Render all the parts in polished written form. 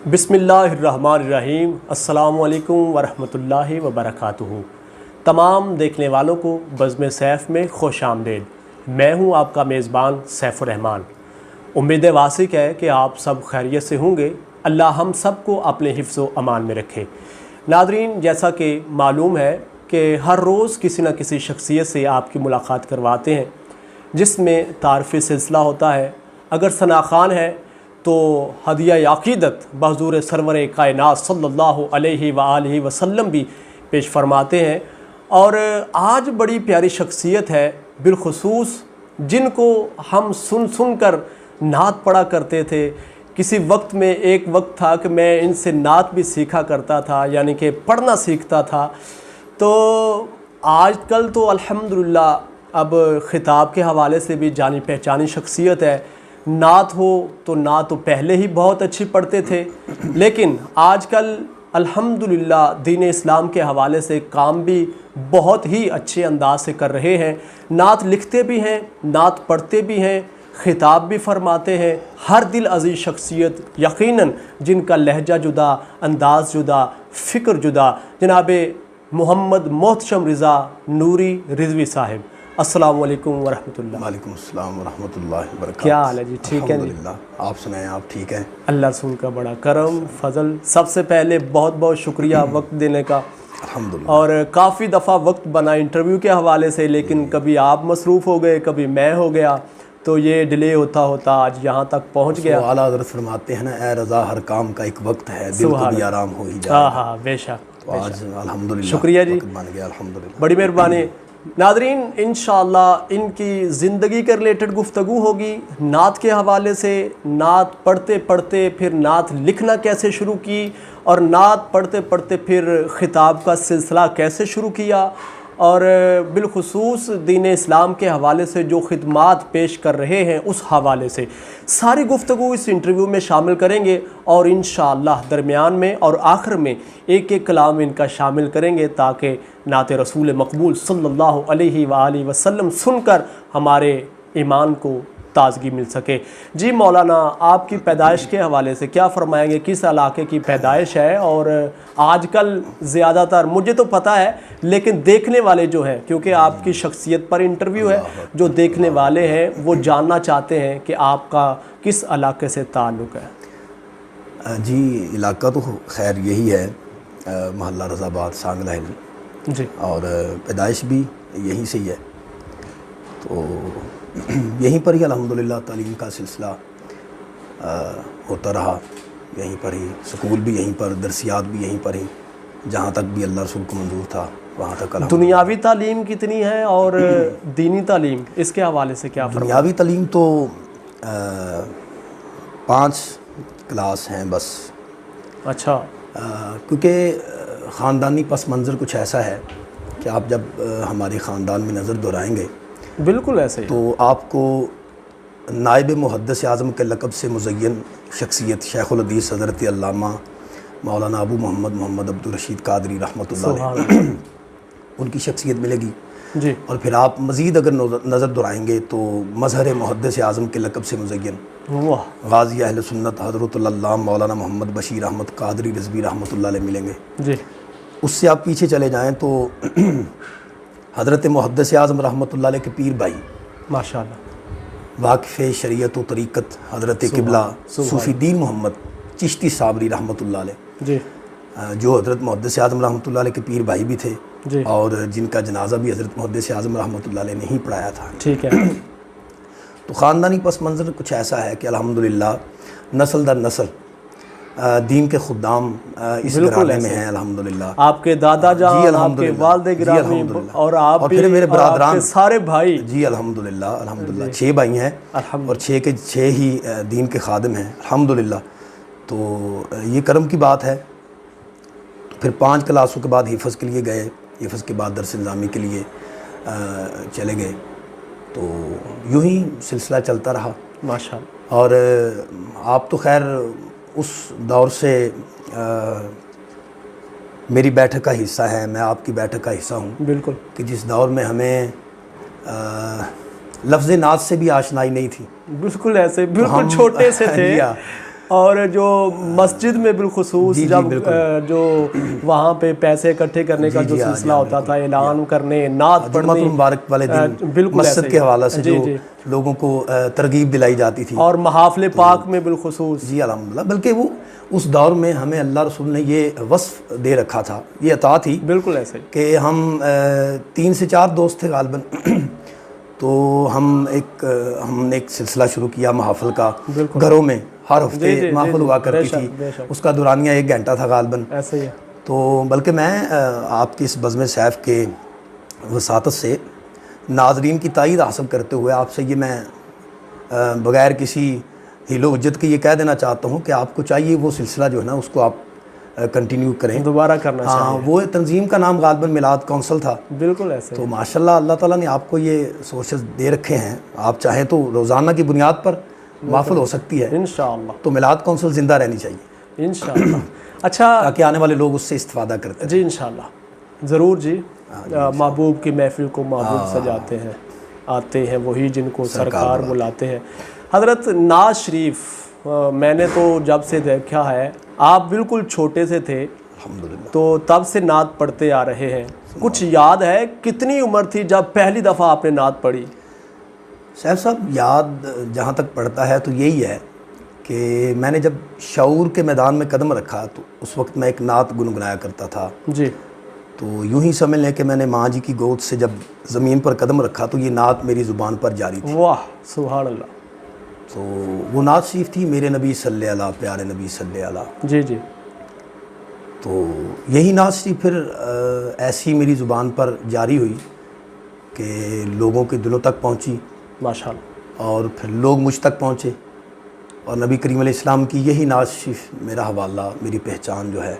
بسم اللہ الرحمن الرحیم۔ السلام علیکم ورحمۃ اللہ وبرکاتہ۔ تمام دیکھنے والوں کو بزم سیف میں خوش آمدید۔ میں ہوں آپ کا میزبان سیف الرحمان۔ امید واسق ہے کہ آپ سب خیریت سے ہوں گے۔ اللہ ہم سب کو اپنے حفظ و امان میں رکھے۔ ناظرین، جیسا کہ معلوم ہے کہ ہر روز کسی نہ کسی شخصیت سے آپ کی ملاقات کرواتے ہیں جس میں تعارفی سلسلہ ہوتا ہے۔ اگر ثنا خوان ہے تو ہدیہ عقیدت بحضور سرور کائنات صلی اللہ علیہ وآلہ وسلم بھی پیش فرماتے ہیں۔ اور آج بڑی پیاری شخصیت ہے، بالخصوص جن کو ہم سن کر نعت پڑھا کرتے تھے۔ کسی وقت میں ایک وقت تھا کہ میں ان سے نعت بھی سیکھا کرتا تھا، یعنی کہ پڑھنا سیکھتا تھا۔ تو آج کل تو الحمدللہ اب خطاب کے حوالے سے بھی جانی پہچانی شخصیت ہے۔ نعت ہو تو نعت تو پہلے ہی بہت اچھی پڑھتے تھے، لیکن آج کل الحمدللہ دین اسلام کے حوالے سے کام بھی بہت ہی اچھے انداز سے کر رہے ہیں۔ نعت لکھتے بھی ہیں، نعت پڑھتے بھی ہیں، خطاب بھی فرماتے ہیں۔ ہر دل عزیز شخصیت یقیناً جن کا لہجہ جدا، انداز جدا، فکر جدا، جناب محمد محتشم رضا نوری رضوی صاحب۔ السلام علیکم ورحمۃ اللہ۔ وعلیکم السلام ورحمۃ اللہ وبرکاتہ۔ کیا حال ہے جی؟ ٹھیک ہے جی؟ الحمدللہ، آپ سنائیں، آپ ٹھیک ہیں؟ اللہ سن کا بڑا کرم فضل۔ سب سے پہلے بہت بہت شکریہ وقت دینے کا۔ الحمدللہ۔ اور کافی دفعہ وقت بنا انٹرویو کے حوالے سے، لیکن کبھی آپ مصروف ہو گئے، کبھی میں ہو گیا، تو یہ ڈیلے ہوتا آج یہاں تک پہنچ گیا۔ اعلیٰ حضرت فرماتے ہیں نا، اے رضا ہر کام کا ایک وقت ہے، دل کو بھی آرام ہو ہی جائے۔ ہاں بے شک۔ تو آج الحمدللہ شکریہ جی، وقت بن گیا، الحمدللہ، بڑی مہربانی۔ ناظرین، انشاءاللہ ان کی زندگی کے ریلیٹڈ گفتگو ہوگی، نعت کے حوالے سے، نعت پڑھتے پڑھتے پھر نعت لکھنا کیسے شروع کی، اور نعت پڑھتے پڑھتے پھر خطاب کا سلسلہ کیسے شروع کیا، اور بالخصوص دین اسلام کے حوالے سے جو خدمات پیش کر رہے ہیں اس حوالے سے ساری گفتگو اس انٹرویو میں شامل کریں گے، اور انشاءاللہ درمیان میں اور آخر میں ایک ایک کلام ان کا شامل کریں گے تاکہ نعت رسول مقبول صلی اللہ علیہ وآلہ وسلم سن کر ہمارے ایمان کو تازگی مل سکے۔ جی مولانا، آپ کی پیدائش کے حوالے سے کیا فرمائیں گے؟ کس علاقے کی پیدائش ہے؟ اور آج کل زیادہ تر مجھے تو پتہ ہے، لیکن دیکھنے والے جو ہیں، کیونکہ آپ کی شخصیت پر انٹرویو ہے، جو دیکھنے والے ہیں وہ جاننا چاہتے ہیں کہ آپ کا کس علاقے سے تعلق ہے؟ جی علاقہ تو خیر یہی ہے، محلہ رضا آباد سانگلہ ہل، جی، اور پیدائش بھی یہیں سے ہی ہے۔ تو یہیں پر ہی الحمدللہ تعلیم کا سلسلہ ہوتا رہا، یہیں پر ہی سکول بھی یہیں پر، درسیات بھی یہیں پر ہی، جہاں تک بھی اللہ رسول کو منظور تھا وہاں تک الحمدللہ۔ دنیاوی تعلیم کتنی ہے اور دینی تعلیم، اس کے حوالے سے کیا فرمائیں؟ دنیاوی تعلیم تو 5 کلاس ہیں بس۔ اچھا۔ کیونکہ خاندانی پس منظر کچھ ایسا ہے کہ آپ جب ہمارے خاندان میں نظر دہرائیں گے بالکل ایسے ہی، تو آپ کو نائب محدث اعظم کے لقب سے مزین شخصیت شیخ الحدیث حضرت علامہ مولانا ابو محمد عبدالرشید قادری رحمۃ اللہ علیہ ان کی شخصیت ملے گی۔ جی، اور پھر آپ مزید اگر نظر دہرائیں گے تو مظہر محدث اعظم کے لقب سے مزین واہ، غازی اہل سنت حضرت اللہ مولانا محمد بشیر احمد قادری رضوی رحمۃ اللہ علیہ ملیں گے۔ جی، اس سے آپ پیچھے چلے جائیں تو حضرت محدث اعظم رحمۃ اللہ علیہ کے پیر بھائی ماشاءاللہ، واقف شریعت و طریقت حضرت قبلہ صوفی دین محمد چشتی صابری رحمۃ اللہ علیہ، جی، جو حضرت محدث اعظم رحمۃ اللہ علیہ کے پیر بھائی بھی تھے، جی، اور جن کا جنازہ بھی حضرت محدث اعظم رحمۃ اللہ علیہ نے ہی پڑھایا تھا۔ ٹھیک ہے۔ تو خاندانی پس منظر کچھ ایسا ہے کہ الحمدللہ نسل در نسل دین کے خدام اس گھرانے میں ہیں الحمدللہ۔ آپ کے دادا جان، آپ کے والد گرامی، اور آپ بھی، پھر میرے برادران، سارے بھائی، جی الحمدللہ 6 بھائی ہیں، اور 6 کے 6 ہی دین کے خادم ہیں الحمدللہ۔ تو یہ کرم کی بات ہے۔ پھر 5 کلاسوں کے بعد حفظ کے لیے گئے، حفظ کے بعد درس نظامی کے لیے چلے گئے، تو یوں ہی سلسلہ چلتا رہا ماشاءاللہ۔ اور آپ تو خیر اس دور سے میری بیٹھک کا حصہ ہیں، میں آپ کی بیٹھک کا حصہ ہوں، بالکل، کہ جس دور میں ہمیں لفظ نعت سے بھی آشنائی نہیں تھی، بالکل ایسے، بالکل چھوٹے سے تھے، اور جو مسجد میں بالخصوص جب جو وہاں پہ پیسے اکٹھے کرنے کا جو سلسلہ ہوتا تھا، اعلان کرنے، نعت پڑھنے، مبارک والے دن مسجد کے حوالے سے جو لوگوں کو ترغیب دلائی جاتی تھی، اور محافل پاک میں بالخصوص، جی الحمدللہ، بلکہ وہ اس دور میں ہمیں اللہ رسول نے یہ وصف دے رکھا تھا، یہ عطا تھی، بالکل ایسے کہ ہم 3 سے 4 دوست تھے غالباً، تو ہم نے ایک سلسلہ شروع کیا محافل کا، گھروں میں ہر ہفتے محفل ہوا کرتی تھی، اس کا دورانیہ 1 گھنٹہ تھا غالباً، ایسے ہی ہے۔ تو بلکہ میں آپ کی اس بزم سیف کے وساطت سے ناظرین کی تائید حاصل کرتے ہوئے آپ سے یہ میں بغیر کسی ہیل و حجت کے یہ کہہ دینا چاہتا ہوں کہ آپ کو چاہیے وہ سلسلہ جو ہے نا اس کو آپ کنٹینیو کریں، دوبارہ کرنا چاہیے۔ ہاں، وہ تنظیم کا نام غالباً میلاد کونسل تھا، بالکل ایسے۔ تو ماشاءاللہ اللہ تعالیٰ نے آپ کو یہ سورسز دے رکھے ہیں، آپ چاہیں تو روزانہ کی بنیاد پر محفل ہو سکتی ہے انشاءاللہ، تو میلاد کونسل زندہ رہنی چاہیے انشاءاللہ۔ اچھا، تاکہ آنے والے لوگ اس سے استفادہ کرتے ہیں۔ جی انشاءاللہ، ضرور جی۔ محبوب کی محفل کو محبوب سجاتے ہیں، آتے ہیں وہی جن کو سرکار بلاتے ہیں۔ حضرت نعت شریف میں نے تو جب سے دیکھا ہے، آپ بالکل چھوٹے سے تھے الحمدللہ، تو تب سے نعت پڑھتے آ رہے ہیں، کچھ یاد ہے کتنی عمر تھی جب پہلی دفعہ آپ نے نعت پڑھی؟ سیف صاحب، یاد جہاں تک پڑتا ہے تو یہی ہے کہ میں نے جب شعور کے میدان میں قدم رکھا تو اس وقت میں ایک نعت گنگنایا کرتا تھا، جی، تو یوں ہی سمجھ لیں کہ میں نے ماں جی کی گود سے جب زمین پر قدم رکھا تو یہ نعت میری زبان پر جاری تھی۔ واہ سبحان اللہ۔ تو وہ نعت شریف تھی، میرے نبی صلی اللہ، پیارے نبی صلی اللہ۔ جی جی۔ تو یہی نعت شریف پھر ایسی میری زبان پر جاری ہوئی کہ لوگوں کے دلوں تک پہنچی، ماشاءاللہ، اور پھر لوگ مجھ تک پہنچے، اور نبی کریم علیہ السلام کی یہی نعت شریف میرا حوالہ، میری پہچان جو ہے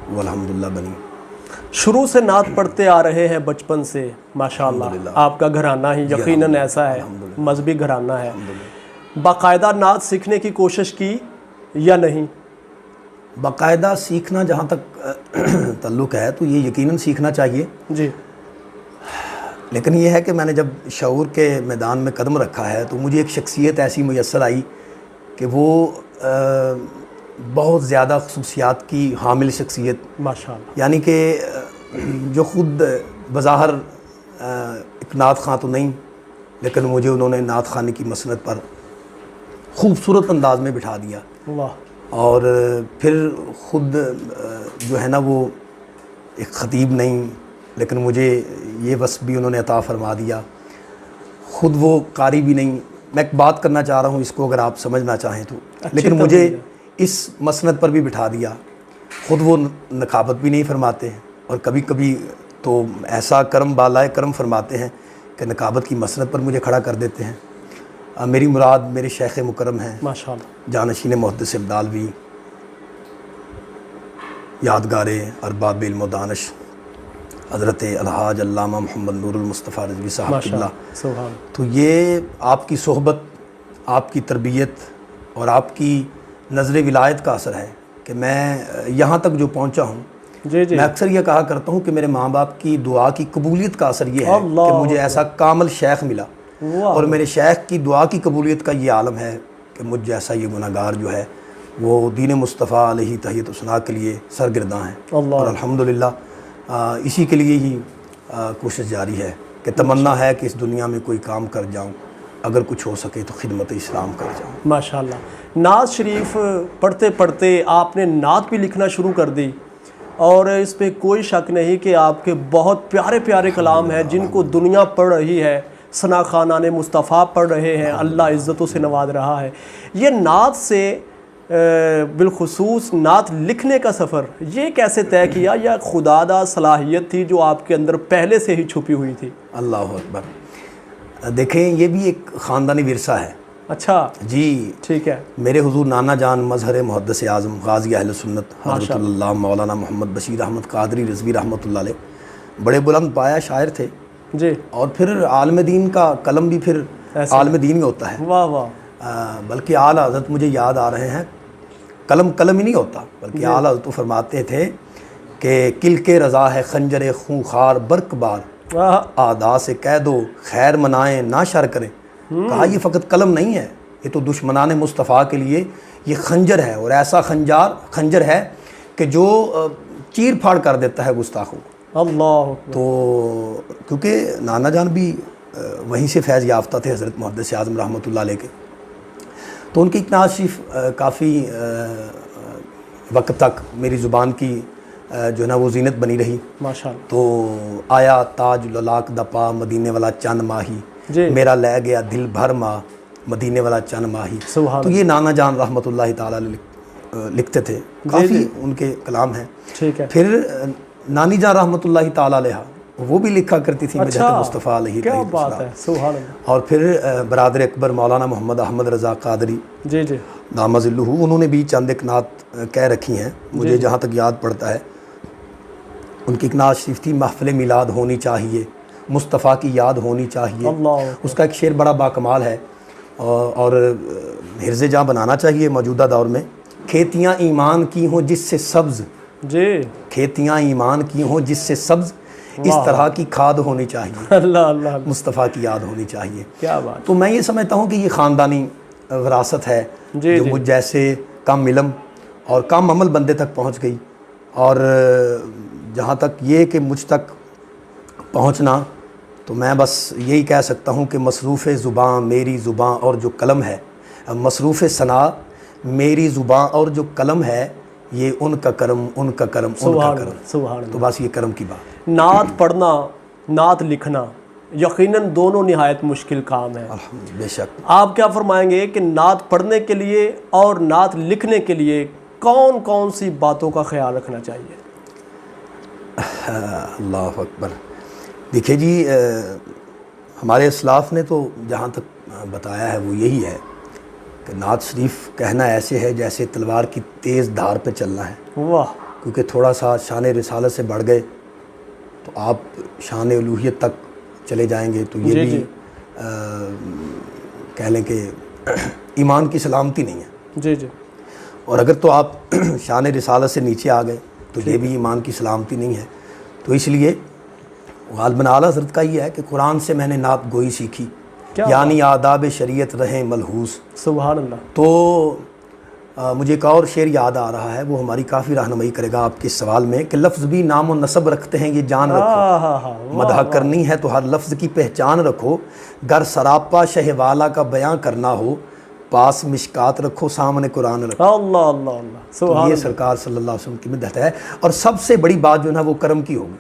وہ الحمدللہ بنی۔ شروع سے نعت پڑھتے آ رہے ہیں بچپن سے، ماشاءاللہ، آپ کا گھرانہ ہی یقیناً ایسا ہے، مذہبی گھرانہ ہے۔ باقاعدہ نعت سیکھنے کی کوشش کی یا نہیں؟ باقاعدہ سیکھنا جہاں تک تعلق ہے تو یہ یقیناً سیکھنا چاہیے، جی، لیکن یہ ہے کہ میں نے جب شعور کے میدان میں قدم رکھا ہے تو مجھے ایک شخصیت ایسی میسر آئی کہ وہ بہت زیادہ خصوصیات کی حامل شخصیت، ماشاءاللہ، یعنی کہ جو خود بظاہر ایک نعت خواں تو نہیں، لیکن مجھے انہوں نے نعت خوانی کی مسند پر خوبصورت انداز میں بٹھا دیا، واہ، اور پھر خود جو ہے نا وہ ایک خطیب نہیں، لیکن مجھے یہ وصف بھی انہوں نے عطا فرما دیا، خود وہ قاری بھی نہیں۔ میں ایک بات کرنا چاہ رہا ہوں، اس کو اگر آپ سمجھنا چاہیں تو، لیکن مجھے اس مسند پر بھی بٹھا دیا، خود وہ نقابت بھی نہیں فرماتے ہیں، اور کبھی کبھی تو ایسا کرم بالائے کرم فرماتے ہیں کہ نقابت کی مسند پر مجھے کھڑا کر دیتے ہیں۔ میری مراد میرے شیخ مکرم ہیں، ماشاءاللہ، جانشین محدث ابدالوی، یادگار ارباب علم و دانش حضرت الحاج علامہ محمد نور المصطفیٰ رضوی صاحب قبلہ۔ سبحان۔ تو یہ آپ کی صحبت، آپ کی تربیت اور آپ کی نظر ولایت کا اثر ہے کہ میں یہاں تک جو پہنچا ہوں۔ جی جی، میں اکثر یہ کہا کرتا ہوں کہ میرے ماں باپ کی دعا کی قبولیت کا اثر یہ ہے کہ مجھے ایسا کامل شیخ ملا، اور میرے شیخ کی دعا کی قبولیت کا یہ عالم ہے کہ مجھ جیسا یہ گناہگار جو ہے وہ دین مصطفیٰ علیہ تحیت و ثنا کے لیے سرگرداں ہیں، اور الحمدللہ اسی کے لیے ہی کوشش جاری ہے کہ تمنا ہے کہ اس دنیا میں کوئی کام کر جاؤں، اگر کچھ ہو سکے تو خدمت اسلام کر جاؤں۔ ماشاءاللہ۔ نعت شریف پڑھتے پڑھتے آپ نے نعت بھی لکھنا شروع کر دی، اور اس پہ کوئی شک نہیں کہ آپ کے بہت پیارے پیارے کلام ہیں جن کو دنیا پڑھ رہی ہے، ثنا خانان مصطفیٰ پڑھ رہے ہیں، اللہ عزتوں سے نواز رہا ہے۔ یہ نعت سے بالخصوص نعت لکھنے کا سفر یہ کیسے طے کیا، یا خدا دا صلاحیت تھی جو آپ کے اندر پہلے سے ہی چھپی ہوئی تھی؟ اللہ اکبر۔ دیکھیں، یہ بھی ایک خاندانی ورثہ ہے۔ اچھا جی، ٹھیک ہے۔ میرے حضور نانا جان مظہر محدث اعظم غازی اہل سنت حضرت اللہ مولانا محمد بشیر احمد قادری رضوی رحمۃ اللہ علیہ بڑے بلند پایا شاعر تھے، جی، اور پھر عالم دین کا قلم بھی پھر عالم دین میں ہوتا ہے۔ واہ واہ، بلکہ اعلیٰ حضرت مجھے یاد آ رہے ہیں، قلم قلم ہی نہیں ہوتا، بلکہ اعلیٰ حضرت فرماتے تھے کہ کل کے رضا ہے خنجر خونخوار برق بار، آدا سے کہہ دو خیر منائیں نہ شر کریں۔ کہا یہ فقط قلم نہیں ہے، یہ تو دشمنان مصطفیٰ کے لیے یہ خنجر ہے، اور ایسا خنجر ہے کہ جو چیر پھاڑ کر دیتا ہے گستاخوں کو۔ اللہ تو کیونکہ نانا جان بھی وہیں سے فیض یافتہ تھے حضرت محدث اعظم رحمۃ اللہ علیہ کے، تو ان کی اقناع شریف کافی وقت تک میری زبان کی جو ہے نا وہ زینت بنی رہی۔ ماشاءاللہ۔ تو آیا تاج للاک دپا مدینے والا چند ماہی، جی میرا لے گیا دل بھر ماہ مدینے والا چند ماہی۔ سبحان تو یہ نانا جان رحمۃ اللہ تعالی علیہ لکھتے تھے، کافی ان کے کلام ہیں۔ ٹھیک ہے۔ پھر نانی جان رحمۃ اللہ تعالی علیہ وہ بھی لکھا کرتی تھی مدحت مصطفیٰ علیہ کیا بات ہے، سبحان اللہ۔ اور پھر برادر اکبر مولانا محمد احمد رضا قادری جی جی دامہ ظلہ، انہوں نے بھی چند ایک نعت کہہ رکھی ہیں، مجھے جہاں تک یاد پڑتا ہے ان کی ایک نعت شریف تھی، محفل میلاد ہونی چاہیے، مصطفیٰ کی یاد ہونی چاہیے۔ اللہ، اس کا ایک شعر بڑا باکمال ہے اور حرز جاں بنانا چاہیے موجودہ دور میں۔ کھیتیاں ایمان کی ہوں جس سے سبز، جی کھیتیاں ایمان کی ہوں جس سے سبز، اس طرح کی کھاد ہونی چاہیے، اللہ اللہ، مصطفیٰ کی یاد ہونی چاہیے۔ کیا بات۔ تو میں یہ سمجھتا ہوں کہ یہ خاندانی وراثت ہے جو مجھ جیسے کم علم اور کم عمل بندے تک پہنچ گئی، اور جہاں تک یہ کہ مجھ تک پہنچنا، تو میں بس یہی کہہ سکتا ہوں کہ مصروف زباں میری زباں اور جو قلم ہے، مصروف ثنا میری زباں اور جو قلم ہے، یہ ان کا کرم ان کا کرم ان کا کرم۔ سبحان اللہ۔ تو بس یہ کرم کی بات۔ نعت پڑھنا، نعت لکھنا یقیناً دونوں نہایت مشکل کام ہے۔ الحمد بے شک۔ آپ کیا فرمائیں گے کہ نعت پڑھنے کے لیے اور نعت لکھنے کے لیے کون کون سی باتوں کا خیال رکھنا چاہیے؟ اللہ اکبر۔ دیکھیے جی، ہمارے اسلاف نے تو جہاں تک بتایا ہے وہ یہی ہے کہ نعت شریف کہنا ایسے ہے جیسے تلوار کی تیز دھار پہ چلنا ہے، واہ، کیونکہ تھوڑا سا شان رسالت سے بڑھ گئے تو آپ شان الوہیت تک چلے جائیں گے، تو یہ بھی کہہ لیں کہ ایمان کی سلامتی نہیں ہے۔ جی جی۔ اور اگر تو آپ شان رسالت سے نیچے آ گئے تو یہ بھی ایمان کی سلامتی نہیں ہے۔ تو اس لیے غالباً اعلیٰ حضرت کا یہ ہے کہ قرآن سے میں نے نعت گوئی سیکھی، یعنی آداب شریعت رہیں ملحوظ۔ سبحان اللہ۔ تو مجھے ایک اور شعر یاد آ رہا ہے، وہ ہماری کافی رہنمائی کرے گا آپ کے سوال میں، کہ لفظ بھی نام و نسب رکھتے ہیں یہ جان رکھو، مدح کرنی ہے تو ہر لفظ کی پہچان رکھو، گر سراپا شہ والا کا بیاں کرنا ہو، پاس مشکات رکھو سامنے قرآن رکھو۔ اللہ اللہ اللہ، تو یہ سرکار صلی اللہ علیہ وسلم کی مدحت ہے۔ اور سب سے بڑی بات جو ہے وہ کرم کی ہوگی۔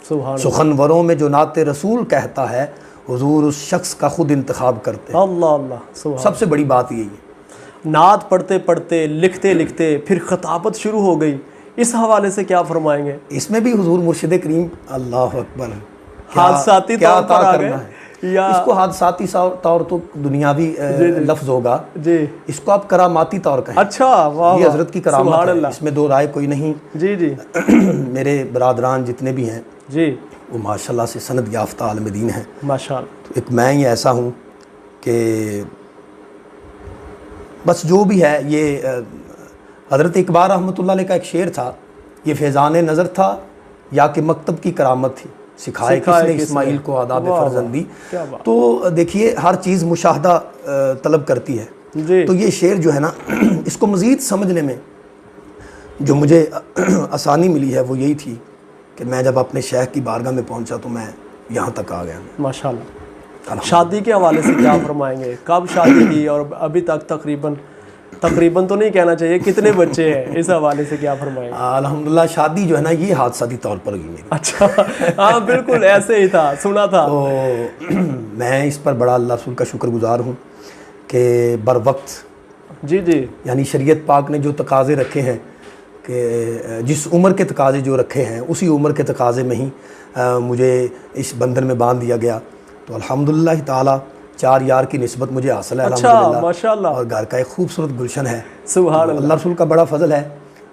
سبحان سخنوروں میں جو نعت رسول کہتا ہے، حضور اس شخص کا خود انتخاب کرتے ہیں۔ اللہ اللہ، سبحان۔ سب سے بڑی بات یہی ہے۔ نعت پڑھتے پڑھتے لکھتے لکھتے پھر خطابت شروع ہو گئی، اس حوالے سے کیا فرمائیں گے؟ اس میں بھی حضور مرشد کریم اللہ اکبر حادثاتی طور پر آ گئے یا اس کو حادثاتی طور تو دنیاوی لفظ ہوگا، جی، اس کو آپ کراماتی طور کہیں۔ اچھا، واہ، یہ حضرت کی کرامت سبحان ہے، اللہ۔ اس میں دو رائے کوئی نہیں۔ جی جی میرے برادران جتنے بھی ہیں جی، وہ ماشاءاللہ سے سند یافتہ عالم دین ہیں۔ ماشاءاللہ۔ تو ایک میں ہی ایسا ہوں کہ بس جو بھی ہے، یہ حضرت اقبال رحمۃ اللہ علیہ کا ایک شعر تھا، یہ فیضان نظر تھا یا کہ مکتب کی کرامت تھی، سکھائے کس نے اسماعیل کو آداب فرزندی۔ تو دیکھیے ہر چیز مشاہدہ طلب کرتی ہے۔ تو یہ شعر جو ہے نا، اس کو مزید سمجھنے میں جو مجھے آسانی ملی ہے وہ یہی تھی کہ میں جب اپنے شیخ کی بارگاہ میں پہنچا تو میں یہاں تک آ گیا۔ ماشاءاللہ۔ شادی کے حوالے سے کیا فرمائیں گے؟ کب شادی کی اور ابھی تک تقریباً تو نہیں کہنا چاہیے، کتنے بچے ہیں، اس حوالے سے کیا فرمائیں گے؟ الحمدللہ شادی جو ہے نا یہ حادثاتی طور پر ہوئی میری۔ اچھا، ہاں بالکل ایسے ہی تھا، سنا تھا۔ تو میں اس پر بڑا اللہ رسول کا شکر گزار ہوں کہ بر وقت، جی جی، یعنی شریعت پاک نے جو تقاضے رکھے ہیں، کہ جس عمر کے تقاضے جو رکھے ہیں اسی عمر کے تقاضے میں ہی مجھے اس بندھن میں باندھ دیا گیا۔ تو الحمدللہ تعالی 4 یار کی نسبت مجھے حاصل ہے الحمدللہ، ماشاءاللہ، اور گھر کا ایک خوبصورت گلشن ہے۔ سبحان اللہ۔ اللہ رسول کا بڑا فضل ہے۔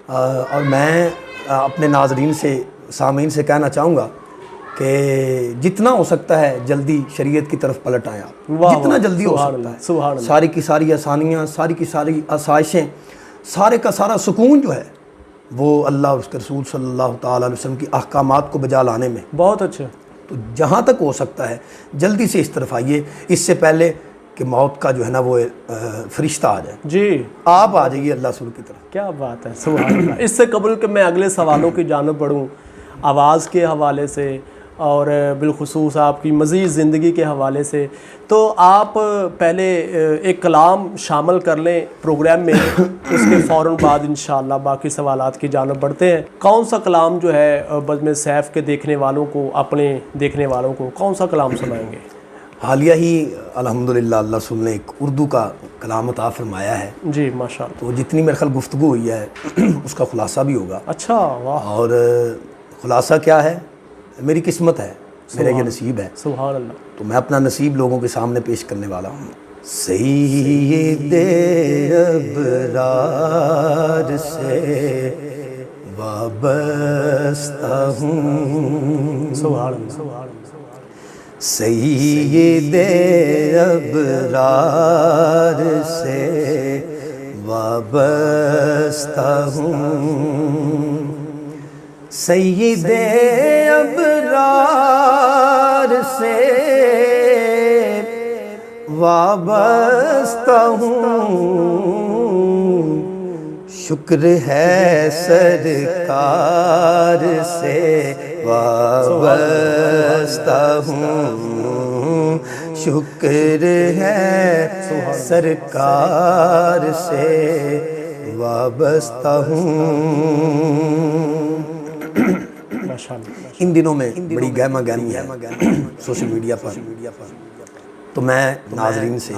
اور میں اپنے ناظرین سے، سامعین سے کہنا چاہوں گا کہ جتنا ہو سکتا ہے جلدی شریعت کی طرف پلٹ آیا، جتنا جلدی ہو سکتا ہے۔ ساری کی ساری آسانیاں، ساری کی ساری آسائشیں، سارے کا سارا سکون جو ہے وہ اللہ اور اس کے رسول صلی اللہ تعالیٰ علیہ وسلم کی احکامات کو بجا لانے میں۔ بہت اچھا۔ تو جہاں تک ہو سکتا ہے جلدی سے اس طرف آئیے۔ اس سے پہلے کہ موت کا جو ہے نا وہ فرشتہ آ جائے، جی آپ آ جائیے اللہ رسول کی طرف۔ کیا بات ہے، سبحان اللہ۔ اس سے قبل کہ میں اگلے سوالوں کی جانب بڑھوں، آواز کے حوالے سے اور بالخصوص آپ کی مزید زندگی کے حوالے سے، تو آپ پہلے ایک کلام شامل کر لیں پروگرام میں، اس کے فوراً بعد انشاءاللہ باقی سوالات کی جانب بڑھتے ہیں۔ کون سا کلام جو ہے بزم سیف کے دیکھنے والوں کو، اپنے دیکھنے والوں کو کون سا کلام سنائیں گے؟ حالیہ ہی الحمدللہ اللہ رسول نے ایک اردو کا کلام عطا فرمایا ہے، جی ماشاء اللہ۔ تو جتنی میرے خیال گفتگو ہوئی ہے اس کا خلاصہ بھی ہوگا۔ اچھا، واہ، اور خلاصہ کیا ہے؟ میری قسمت ہے، میرا یہ نصیب ہے، سبحان اللہ۔ تو میں اپنا نصیب لوگوں کے سامنے پیش کرنے والا ہوں۔ سید ابرار سے وابستہ ہوں، سبحان اللہ، سبحان اللہ۔ سید ابرار سے وابستہ ہوں، سید ابرار سے وابستہ ہوں، شکر ہے سرکار سے وابستہ ہوں، شکر ہے سرکار سے وابستہ ہوں۔ ان دنوں میں بڑی گہما گہمی ہے سوشل میڈیا پر، تو میں ناظرین سے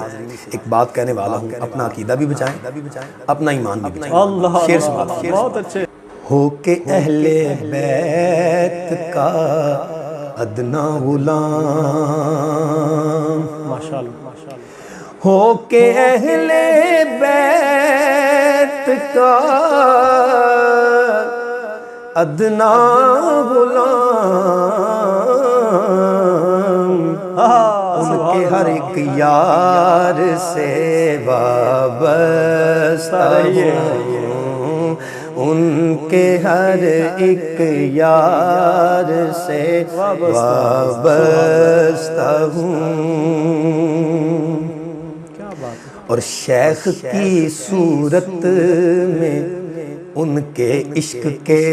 ایک بات کہنے والا ہوں، اپنا عقیدہ بھی بچائیں، اپنا ایمان بھی بچائیں۔ اللہ، شیر سے بات، بہت اچھے۔ ہو کہ اہل بیت کا ادنا غلام، ماشاء اللہ، ماشاء اللہ۔ ہو کہ اہل بیت کا ادنا غلام، ان کے ہر ایک یار سے وابستہ ہوں، ان کے ہر ایک یار سے وابستہ ہوں، کیا بات ہے۔ اور شیخ کی صورت میں ان کے عشق کے،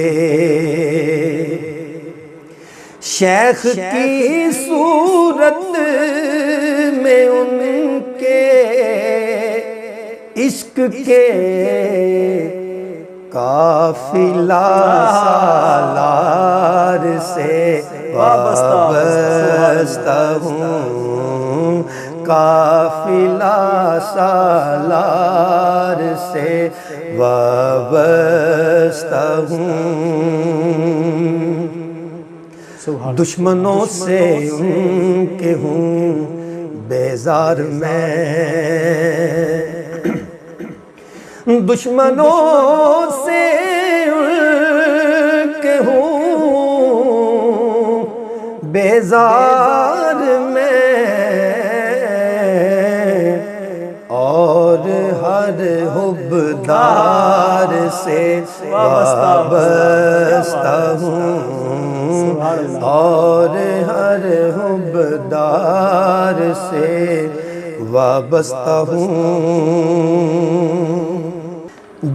شیخ کی صورت میں ان کے عشق کے قافلہ سالار سے وابستہ ہوں، قافلہ سالار سے وابستہ ہوں، دشمنوں سے ان کے ہوں بیزار میں، دشمنوں سے ان کے ہوں بیزار میں، اور ہر حبدار سے وابستہ ہوں، اور ہر حبدار سے وابستہ ہوں،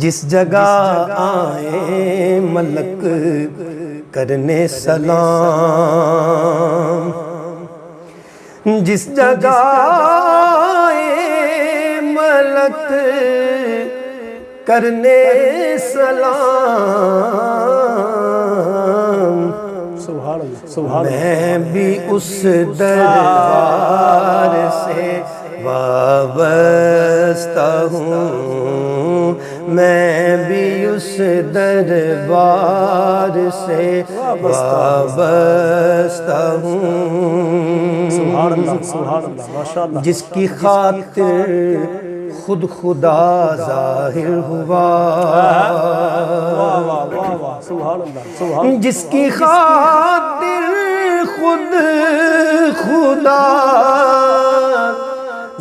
جس جگہ آئے ملک کرنے سلام، جس جگہ آئے ملک کرنے سلام، سبحان اللہ، سبحان اللہ۔ میں بھی اس دربار سے وابستہ ہوں، میں بھی اس دربار سے وابستہ ہوں، سبحان اللہ، سبحان اللہ، ماشاء اللہ۔ جس کی خاطر خود خدا ظاہر ہوا، واہ واہ واہ واہ، سبحان اللہ، سبحان اللہ۔ جس کی خاطر خود خدا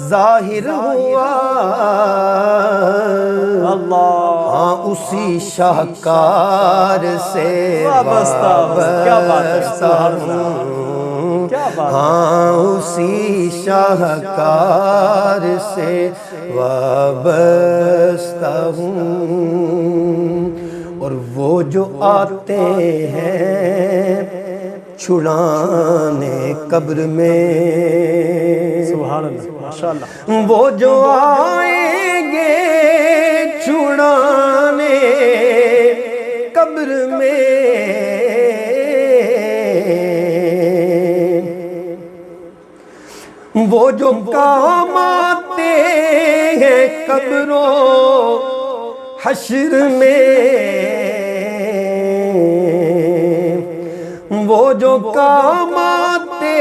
ظاہر ہوا، اللہ، ہاں اسی شاہکار سے وابستہ ہوں، کیا بات ہے، سبحان اللہ، ہوں، کیا ہاں اسی شاہکار سے وابستہ ہوں، اور وہ جو آتے ہیں چھڑانے قبر میں، سبحان اللہ، ماشاءاللہ، وہ جو آئیں گے چھڑانے قبر میں، وہ جو کام آتے ہیں قبر و حشر میں، وہ جو کام آتے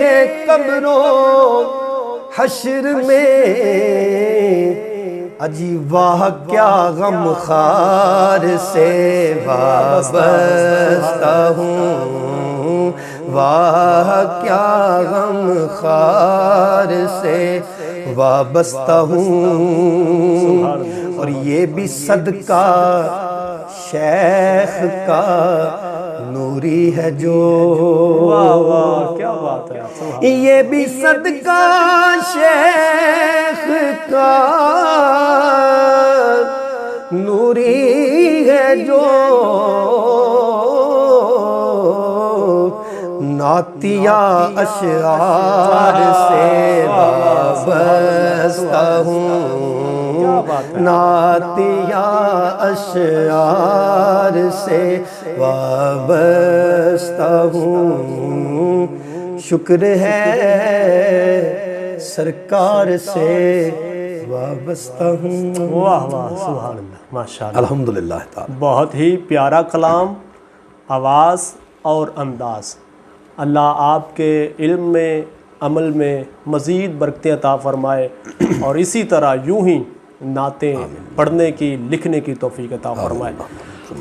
ہیں قبر و حشر میں، اجی واہ کیا غم خار سے وابستہ ہوں، واہ کیا غم خار سے وابستہ ہوں، اور یہ بھی صدقہ شیخ کا نوری ہے جو، واہ واہ کیا بات ہے، یہ بھی صدقہ شیخ کا نوری ہے جو، نعتیہ اشعار سے وابستہ ہوں، نعتیہ اشعار سے وابستہ ہوں، شکر ہے سرکار سے وابستہ ہوں۔ واہ واہ، سبحان اللہ، ماشاءاللہ، الحمدللہ تعالی۔ بہت ہی پیارا کلام، آواز اور انداز۔ اللہ آپ کے علم میں، عمل میں مزید برکتیں عطا فرمائے، اور اسی طرح یوں ہی نعتیں پڑھنے کی، لکھنے کی توفیق عطا فرمائے۔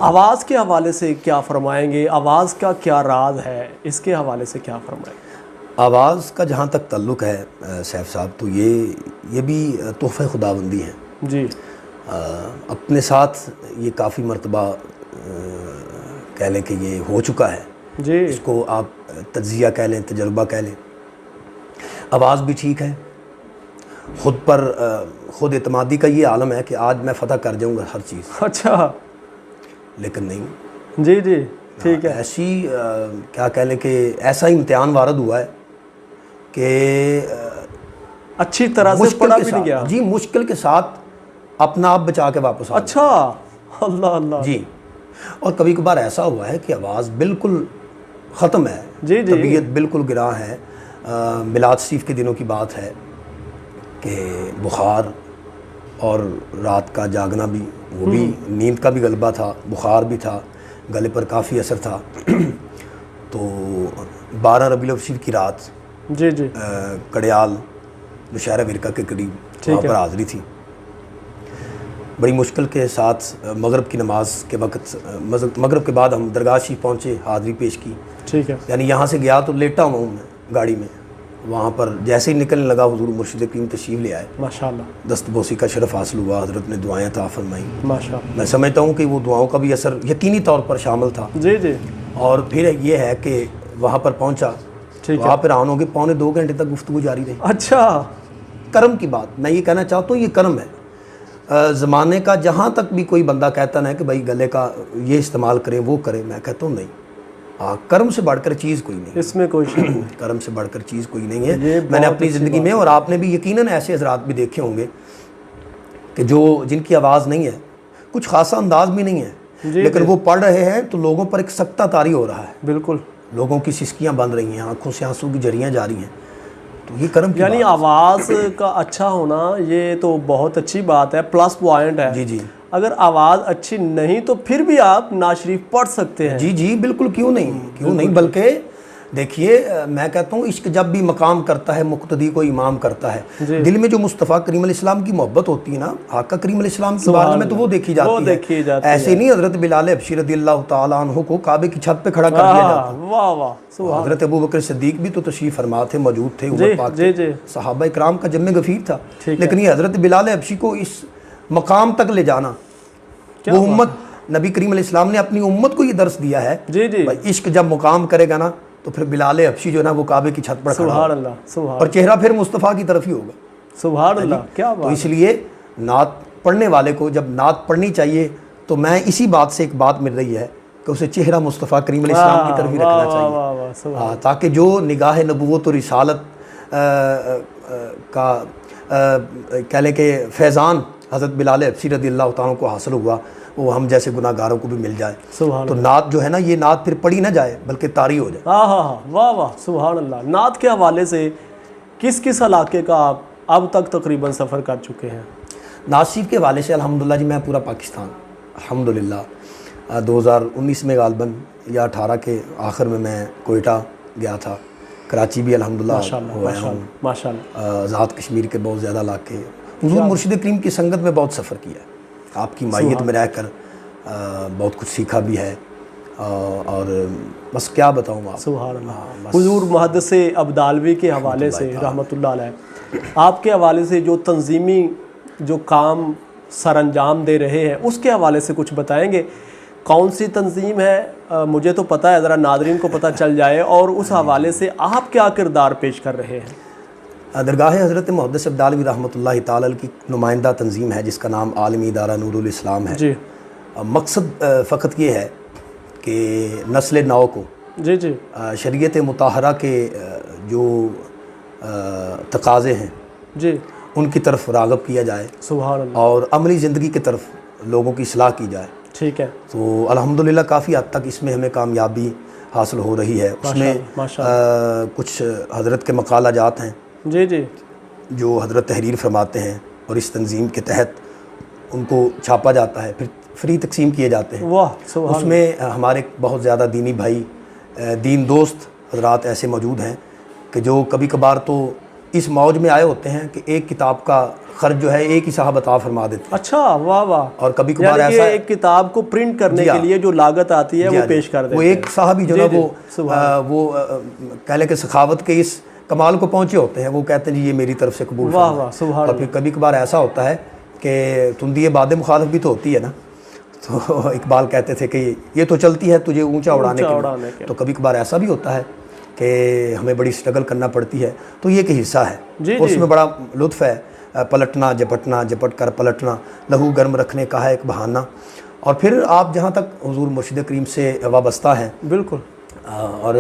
آواز کے حوالے سے کیا فرمائیں گے؟ آواز کا کیا راز ہے؟ اس کے حوالے سے کیا فرمائیں گے؟ آواز کا جہاں تک تعلق ہے سیف صاحب، تو یہ بھی تحفہ خداوندی ہے جی، اپنے ساتھ یہ کافی مرتبہ کہہ لیں کہ یہ ہو چکا ہے، جی، اس کو آپ تجزیہ کہہ لیں، تجربہ کہہ لیں۔ آواز بھی ٹھیک ہے، خود اعتمادی کا یہ عالم ہے کہ آج میں فتح کر جاؤں گا ہر چیز، اچھا، لیکن نہیں، جی جی، ٹھیک ہے، ایسی کیا کہہ لیں کہ ایسا امتحان وارد ہوا ہے کہ اچھی طرح سے پڑھا بھی نہیں گیا، جی مشکل کے ساتھ اپنا آپ بچا کے واپس آ اچھا، اللہ اللہ، جی، اور کبھی کبھار ایسا ہوا ہے کہ آواز بالکل ختم ہے، جی جی، طبیعت بالکل گراں ہے۔ میلاد شریف کے دنوں کی بات ہے کہ بخار اور رات کا جاگنا بھی، وہ بھی نیند کا بھی غلبہ تھا، بخار بھی تھا، گلے پر کافی اثر تھا، تو 12 ربیع الاول کی رات جی جی، کڑیال مشاعرہ ورقہ کے قریب وہاں پر حاضری تھی، بڑی مشکل کے ساتھ مغرب کی نماز کے وقت، مغرب کے بعد ہم درگاہ شریف پہنچے، حاضری پیش کی، ٹھیک ہے، یعنی یہاں سے گیا تو لیٹا ہوا ہوں میں گاڑی میں، وہاں پر جیسے ہی نکلنے لگا حضور مرشد کریم تشریف لے آئے، ماشاءاللہ، دست بوسی کا شرف حاصل ہوا، حضرت نے دعائیں عطا فرمائیں، ماشاءاللہ، میں سمجھتا ہوں کہ وہ دعاؤں کا بھی اثر یقینی طور پر شامل تھا، جی جی، اور پھر یہ ہے کہ وہاں پر پہنچا، وہاں پر آن ہو کے 1.25 گھنٹے تک گفتگو جاری رہی۔ اچھا، کرم کی بات میں یہ کہنا چاہتا ہوں، یہ کرم ہے زمانے کا، جہاں تک بھی کوئی بندہ کہتا نا کہ بھائی گلے کا یہ استعمال کریں، وہ کریں، میں کہتا ہوں نہیں، کرم سے بڑھ کر چیز کوئی نہیں، اس میں کوئی شک نہیں، کرم سے بڑھ کر چیز کوئی نہیں ہے۔ میں نے اپنی زندگی میں، اور آپ نے بھی یقیناً ایسے حضرات بھی دیکھے ہوں گے کہ جن کی آواز نہیں ہے، کچھ خاصا انداز بھی نہیں ہے، لیکن وہ پڑھ رہے ہیں تو لوگوں پر ایک سکتہ طاری ہو رہا ہے، بالکل، لوگوں کی سسکیاں بند رہی ہیں، آنکھوں سے آنسو کی جھریاں جاری ہیں، تو یہ کرم کی یعنی آواز کا اچھا ہونا یہ تو بہت اچھی بات ہے، پلس پوائنٹ ہے۔ جی جی، اگر آواز اچھی نہیں تو پھر بھی آپ نعت شریف پڑھ سکتے ہیں۔ جی جی، بالکل، کیوں نہیں، بلکہ دیکھیے میں کہتا ہوں عشق جب بھی مقام کرتا ہے، مقتدی کو امام کرتا ہے، دل میں جو مصطفیٰ کریم علیہ السلام کی محبت ہوتی ہے نا، آقا کریم علیہ السلام کے بارے میں، تو وہ دیکھی جاتی ہے، ایسے نہیں حضرت بلال حبشی رضی اللہ تعالیٰ عنہ کو کعبے کی چھت پہ کھڑا کر دیا جاتا، واہ واہ، حضرت ابوبکر صدیق بھی تو تشریف فرما تھے، موجود تھے، عمر پاک تھے، صحابہ کرام کا جم غفیر تھا، لیکن یہ حضرت بلال حبشی کو اس مقام تک لے جانا، وہ امت، نبی کریم علیہ السلام نے اپنی امت کو یہ درس دیا ہے، عشق جب مقام کرے گا نا تو پھر بلال حبشی جو ہے نا وہ کعبے کی چھت پر کھڑا سبحان اللہ سبحان اور چہرہ پھر مصطفیٰ کی طرف ہی ہوگا. سبحان اللہ کیا تو بات. اس لیے نعت پڑھنے والے کو جب نعت پڑھنی چاہیے تو میں اسی بات سے ایک بات مل رہی ہے کہ اسے چہرہ مصطفیٰ کریم علیہ السلام کی طرف ہی رکھنا چاہیے تاکہ جو نگاہ نبوت اور رسالت کا کہہ لیں کہ فیضان حضرت بلال حبشی رضی اللہ تعالیٰ کو حاصل ہوا وہ ہم جیسے گناہ گاروں کو بھی مل جائے. تو نعت جو ہے نا یہ نعت پھر پڑھی نہ جائے بلکہ طاری ہو جائے. واہ واہ سبحان اللہ. نعت کے حوالے سے کس کس علاقے کا آپ اب تک تقریباً سفر کر چکے ہیں؟ نعت شریف کے حوالے سے الحمدللہ جی میں پورا پاکستان الحمدللہ 2019 میں غالباً یا 18 کے آخر میں کوئٹہ گیا تھا. کراچی بھی الحمدللہ ہوا ہوں. ماشاءاللہ. آزاد کشمیر کے بہت زیادہ علاقے حضور مرشد کریم کی سنگت میں بہت سفر کیا ہے. آپ کی مائیت میں رہ کر بہت کچھ سیکھا بھی ہے اور بس کیا بتاؤں آپ. سبحان اللہ. حضور محدث ابدالوی کے حوالے سے رحمۃ اللہ علیہ آپ کے حوالے سے جو تنظیمی جو کام سر انجام دے رہے ہیں اس کے حوالے سے کچھ بتائیں گے؟ کون سی تنظیم ہے؟ مجھے تو پتہ ہے ذرا ناظرین کو پتہ چل جائے اور اس حوالے سے آپ کیا کردار پیش کر رہے ہیں؟ درگاہ حضرت محدث ابدالوی رحمۃ اللہ تعالی کی نمائندہ تنظیم ہے جس کا نام عالمی ادارہ نور الاسلام ہے. جی. مقصد فقط یہ ہے کہ نسل نو کو جی جی شریعت مطہرہ کے جو تقاضے ہیں جی ان کی طرف راغب کیا جائے. سبحان اللہ. اور عملی زندگی کی طرف لوگوں کی اصلاح کی جائے. ٹھیک ہے. تو الحمدللہ کافی حد تک اس میں ہمیں کامیابی حاصل ہو رہی ہے. اس میں کچھ حضرت کے مقالہ جات ہیں جی جی جو حضرت تحریر فرماتے ہیں اور اس تنظیم کے تحت ان کو چھاپا جاتا ہے پھر فری تقسیم کیے جاتے ہیں. واہ سبحان. اس میں ہمارے بہت زیادہ دینی بھائی دین دوست حضرات ایسے موجود ہیں کہ جو کبھی کبھار تو اس موج میں آئے ہوتے ہیں کہ ایک کتاب کا خرچ جو ہے ایک ہی صاحب عطا فرما دیتے ہیں. اچھا واہ واہ. اور کبھی کبھار ایسا ایک کتاب کو پرنٹ کرنے کے لیے جو لاگت آتی ہے وہ پیش کر دیتے ہیں. وہ ایک صاحب ہی جو نا وہ کہہ لیں کہ سخاوت کے اس کمال کو پہنچے ہوتے ہیں. وہ کہتے ہیں جی یہ میری طرف سے قبول فرمائیں. اور پھر کبھی کبھار ایسا ہوتا ہے کہ تندی باد مخالف بھی تو ہوتی ہے نا. تو اقبال کہتے تھے کہ یہ تو چلتی ہے تجھے اونچا اڑانے کے. تو کبھی کبھار ایسا بھی ہوتا ہے کہ ہمیں بڑی سٹرگل کرنا پڑتی ہے. تو یہ ایک حصہ ہے. اس میں بڑا لطف ہے. پلٹنا جپٹنا جپٹ کر پلٹنا لہو گرم رکھنے کا ہے ایک بہانہ. اور پھر آپ جہاں تک حضور مرشد کریم سے وابستہ ہیں بالکل اور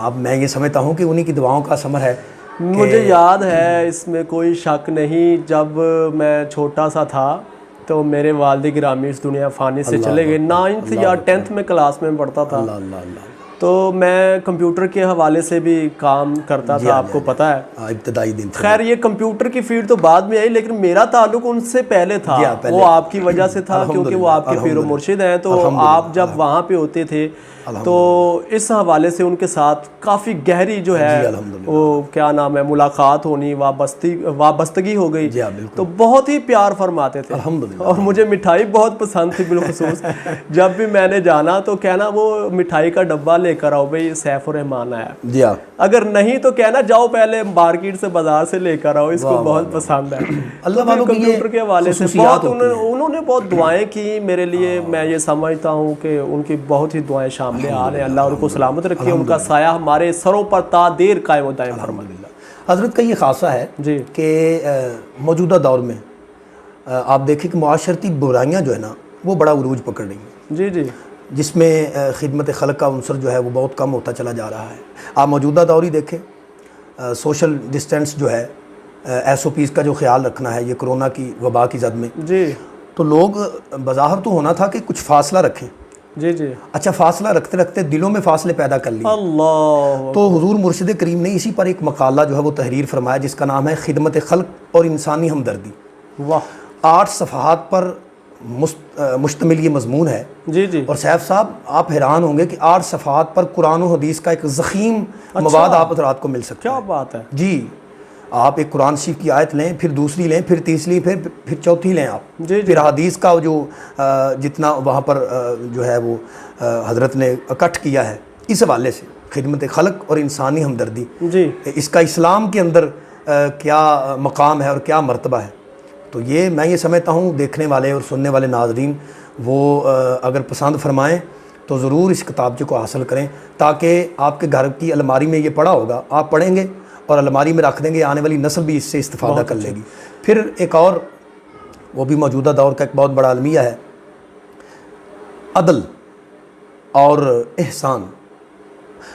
آپ میں یہ سمجھتا ہوں کہ انہی کی دعاؤں کا ثمر ہے. مجھے یاد ہے اس میں کوئی شک نہیں جب میں چھوٹا سا تھا تو میرے والد گرامی اس دنیا فانی سے چلے گئے. 9th یا 10th میں کلاس میں پڑھتا تھا. تو میں کمپیوٹر کے حوالے سے بھی کام کرتا تھا آپ کو پتہ ہے ابتدائی دن. خیر یہ کمپیوٹر کی فیلڈ تو بعد میں آئی لیکن میرا تعلق ان سے پہلے تھا. وہ آپ کی وجہ سے تھا کیونکہ وہ آپ کے پیر و مرشد ہیں. تو آپ جب وہاں پہ ہوتے تھے تو اس حوالے سے ان کے ساتھ کافی گہری جو ہے وہ کیا نام ہے ملاقات ہونی وابستگی ہو گئی. تو بہت ہی پیار فرماتے تھے اور مجھے مٹھائی بہت پسند تھی. بالخصوص جب بھی میں نے جانا تو کہنا وہ مٹھائی کا ڈبہ لے کر آؤ بھائی سیف الرحمان آیا. اگر نہیں تو کہنا جاؤ پہلے مارکیٹ سے بازار سے لے کر آؤ اس کو بہت پسند ہے. کمپیوٹر کے حوالے سے بہت انہوں نے بہت دعائیں کی میرے لیے. میں یہ سمجھتا ہوں کہ ان کی بہت ہی دعائیں شامل آ رہے ہیں. اللہ ان کو سلامت رکھے. ان کا سایہ ہمارے سروں پر تا دیر قائم و دائم فرمائے. حضرت کا یہ خاصہ ہے کہ موجودہ دور میں آپ دیکھیں کہ معاشرتی برائیاں جو ہے نا وہ بڑا عروج پکڑ رہی ہیں. جی جی جس میں خدمت خلق کا عنصر جو ہے وہ بہت کم ہوتا چلا جا رہا ہے. آپ موجودہ دور ہی دیکھیں سوشل ڈسٹینس جو ہے SOPs کا جو خیال رکھنا ہے یہ کرونا کی وبا کی زد میں جی تو لوگ بظاہر تو ہونا تھا کہ کچھ فاصلہ رکھیں. جی جی اچھا فاصلہ رکھتے رکھتے دلوں میں فاصلے پیدا کر لیے. اللہ. تو حضور مرشد کریم نے اسی پر ایک مقالہ جو ہے وہ تحریر فرمایا جس کا نام ہے خدمت خلق اور انسانی ہمدردی. واہ. 8 صفحات پر مشتمل یہ مضمون ہے. جی جی اور سیف صاحب آپ حیران ہوں گے کہ 8 صفحات پر قرآن و حدیث کا ایک ضخیم مواد آپ حضرات کو مل سکتا ہے. کیا بات ہے. جی آپ ایک قرآن شریف کی آیت لیں پھر دوسری لیں پھر تیسری پھر چوتھی لیں آپ. پھر حدیث کا جو جتنا وہاں پر جو ہے وہ حضرت نے اکٹھ کیا ہے اس حوالے سے خدمت خلق اور انسانی ہمدردی جی اس کا اسلام کے اندر کیا مقام ہے اور کیا مرتبہ ہے. تو یہ میں یہ سمجھتا ہوں دیکھنے والے اور سننے والے ناظرین وہ اگر پسند فرمائیں تو ضرور اس کتابچے کو حاصل کریں، تاکہ آپ کے گھر کی الماری میں یہ پڑا ہوگا، آپ پڑھیں گے اور الماری میں رکھ دیں گے، آنے والی نسل بھی اس سے استفادہ کر لے گی۔ پھر ایک اور وہ بھی موجودہ دور کا ایک بہت بڑا المیہ ہے، عدل اور احسان۔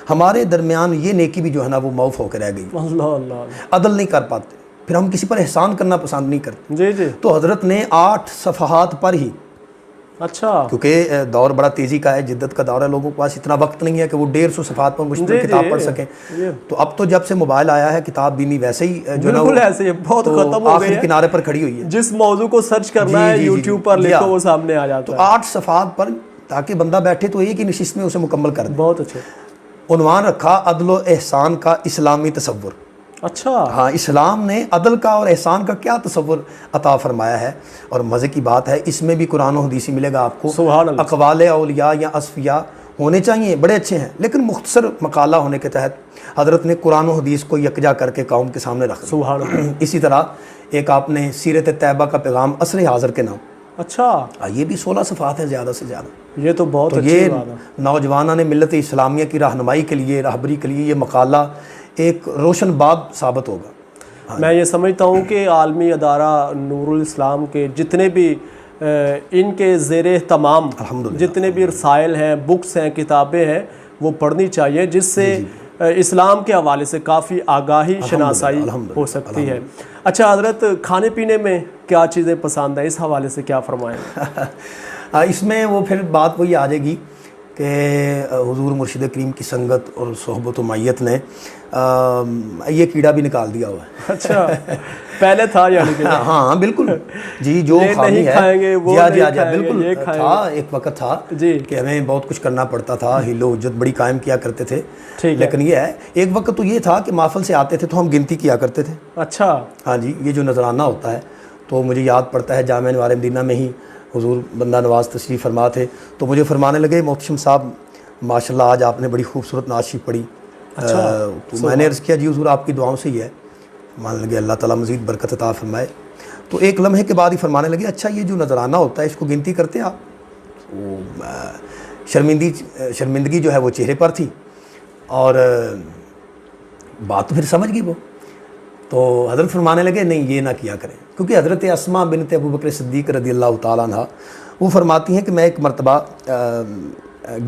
ہمارے درمیان یہ نیکی بھی جو ہے نا وہ موف ہو کے رہ گئی، عدل نہیں کر پاتے، پھر ہم کسی پر احسان کرنا پسند نہیں کرتے۔ جی جی۔ تو حضرت نے 8 صفحات پر ہی، اچھا، کیونکہ دور بڑا تیزی کا ہے، جدت کا دور ہے، لوگوں کے پاس اتنا وقت نہیں ہے کہ وہ 150 صفحات پر مشتمل کتاب پڑھ سکیں۔ تو اب تو جب سے موبائل آیا ہے، کتاب دینی ویسے ہی جو ہے نا بالکل ایسے ہی بہت ختم ہو گئی ہے، آخر کنارے پر کھڑی ہوئی ہے، جس موضوع کو سرچ کرنا ہے یوٹیوب پر لکھو وہ سامنے آ جاتا ہے۔ تو 8 صفحات پر، تاکہ بندہ بیٹھے تو ایک ہی نشست میں اسے مکمل کر دے۔ بہت اچھے۔ عنوان رکھا عدل و احسان کا اسلامی تصور۔ اچھا، ہاں، اسلام نے عدل کا اور احسان کا کیا تصور عطا فرمایا ہے، اور مزے کی بات ہے اس میں بھی قرآن و حدیث ملے گا آپ کو۔ سبحان اللہ۔ اقوال اولیاء یا اصفیاء ہونے چاہیے، بڑے اچھے ہیں، لیکن مختصر مقالہ ہونے کے تحت حضرت نے قرآن و حدیث کو یکجا کر کے قوم کے سامنے رکھ دیا۔ سبحان اللہ۔ اسی طرح ایک آپ نے سیرت طیبہ کا پیغام عصر حاضر کے نام، اچھا، یہ بھی 16 صفحات ہیں زیادہ سے زیادہ۔ یہ تو بہت اچھی یہ بات ہے۔ نوجوانوں نے ملت اسلامیہ کی رہنمائی کے لیے، رہبری کے لیے یہ مقالہ ایک روشن باب ثابت ہوگا۔ میں یہ سمجھتا ہوں کہ عالمی ادارہ نور الاسلام کے جتنے بھی ان کے زیر اہتمام جتنے بھی رسائل ہیں، بکس ہیں، کتابیں ہیں، وہ پڑھنی چاہیے، جس سے اسلام کے حوالے سے کافی آگاہی شناسائی ہو سکتی ہے۔ اچھا حضرت، کھانے پینے میں کیا چیزیں پسند ہیں، اس حوالے سے کیا فرمائیں؟ اس میں وہ پھر بات وہی آ جائے گی کہ حضور مرشد کریم کی سنگت اور صحبت و معیت نے یہ کیڑا بھی نکال دیا ہوا ہے۔ اچھا، پہلے تھا یعنی کہ ہاں بالکل جی، جو نہیں کھائیں گے وہ نہیں کھائیں گے، بالکل تھا، ایک وقت تھا کہ ہمیں بہت کچھ کرنا پڑتا تھا، حل و حجت بڑی قائم کیا کرتے تھے، لیکن یہ ہے ایک وقت تو یہ تھا کہ محفل سے آتے تھے تو ہم گنتی کیا کرتے تھے۔ اچھا، ہاں جی، یہ جو نذرانہ ہوتا ہے تو مجھے یاد پڑتا ہے جامعہ انوار مدینہ میں ہی حضور بندہ نواز تشریف فرما تھے، تو مجھے فرمانے لگے محتشم صاحب ماشاءاللہ آج آپ نے بڑی خوبصورت نعت شریف پڑھی۔ تو میں نے عرض کیا جی حضور آپ کی دعاؤں سے ہی ہے، مان لگے اللہ تعالیٰ مزید برکت عطا فرمائے۔ تو ایک لمحے کے بعد ہی فرمانے لگے اچھا یہ جو نذرانہ ہوتا ہے اس کو گنتی کرتے ہیں آپ؟ شرمندگی جو ہے وہ چہرے پر تھی، اور بات تو پھر سمجھ گئی وہ، تو حضرت فرمانے لگے نہیں یہ نہ کیا کریں، کیونکہ حضرت اسماء بنت ابو بکر صدیق رضی اللہ تعالیٰ عنہ وہ فرماتی ہیں کہ میں ایک مرتبہ